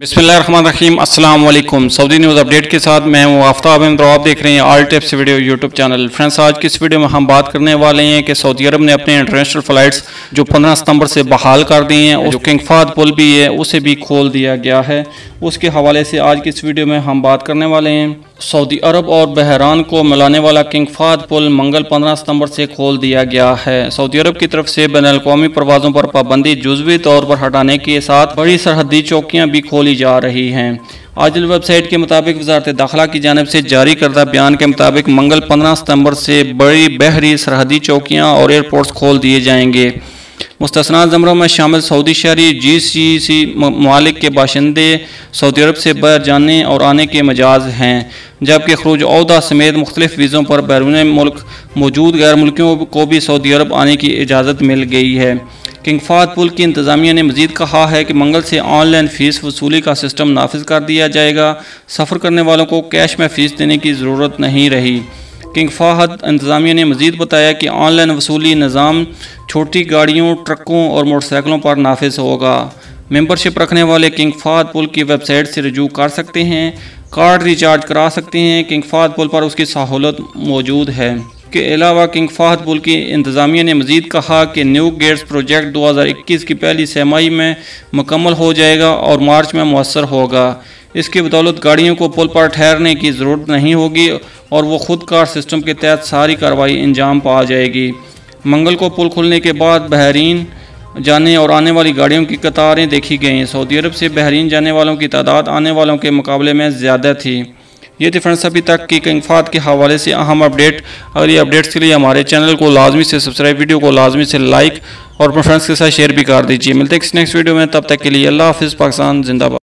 बिस्मिल्लाहिर्रहमानिर्रहीम अस्सलाम वालेकुम। सऊदी न्यूज़ अपडेट के साथ मैं हूँ आफ्ताब अहमद और आप देख रहे हैं all tips video YouTube channel. Friends, आज की इस वीडियो में हम बात करने वाले हैं कि सऊदी अरब ने अपने इंटरनेशनल फ़्लाइट्स जो 15 सितंबर से बहाल कर दी हैं, जो किंग फहद पुल भी है उसे भी खोल दिया गया है। उसके हवाले से आज की इस वीडियो में हम बात करने वाले हैं। सऊदी अरब और बहरान को मिलाने वाला किंग फहद पुल मंगल 15 सितंबर से खोल दिया गया है। सऊदी अरब की तरफ से बैनुल-अक़वामी परवाज़ों पर पाबंदी जुज़वी तौर पर हटाने के साथ बड़ी सरहदी चौकियाँ भी खोली जा रही हैं। आजिल वेबसाइट के मुताबिक वज़ारत दाखिला की जानिब से जारी करदा बयान के मुताबिक मंगल 15 सितंबर से बड़ी बहरी सरहदी चौकियाँ और एयरपोर्ट्स खोल दिए जाएंगे। मुस्तस्ना ज़मरों में शामिल सऊदी शहरी GCC ममालिक के बाशिंदे सऊदी अरब से बाहर जाने और आने के मजाज हैं, जबकि खरूज औहदा समेत मुख्तलिफ वीज़ों पर बैरून मुल्क मौजूद गैर मुल्कियों को भी सऊदी अरब आने की इजाज़त मिल गई है। किंग फहद पुल की इंतज़ामिया ने मज़ीद कहा है कि मंगल से ऑनलाइन फ़ीस वसूली का सिस्टम नाफिज कर दिया जाएगा। सफ़र करने वालों को कैश में फ़ीस देने की ज़रूरत नहीं रही। किंग फहद इंतज़ामिया ने मज़ीद बताया कि ऑनलाइन वसूली निज़ाम छोटी गाड़ियों, ट्रकों और मोटरसाइकिलों पर नाफिज होगा। मेंबरशिप रखने वाले किंग फहद पुल की वेबसाइट से रजू कर सकते हैं, कार्ड रिचार्ज करा सकते हैं। किंग फहद पुल पर उसकी सहूलत मौजूद है। के अलावा किंग फहद पुल की इंतज़ामिया ने मज़ीद कहा कि न्यू गेट्स प्रोजेक्ट 2021 की पहली छमाही में मुकम्मल हो जाएगा और मार्च में मुयस्सर होगा। इसकी बदौलत गाड़ियों को पुल पर ठहरने की ज़रूरत नहीं होगी और वो खुद कार सिस्टम के तहत सारी कार्रवाई अंजाम पा जाएगी। मंगल को पुल खुलने के बाद बहरीन जाने और आने वाली गाड़ियों की कतारें देखी गईं। सऊदी अरब से बहरीन जाने वालों की तादाद आने वालों के मुकाबले में ज़्यादा थी। ये थी फ्रेंड्स अभी तक की किंग फहद के हवाले से अहम अपडेट। अगली अपडेट्स के लिए हमारे चैनल को लाजमी से सब्सक्राइब, वीडियो को लाजमी से लाइक और अपने फ्रेंड्स के साथ शेयर भी कर दीजिए। मिलते हैं नेक्स्ट वीडियो में, तब तक के लिए अल्लाह हाफ़िज़। पाकिस्तान जिंदाबाद।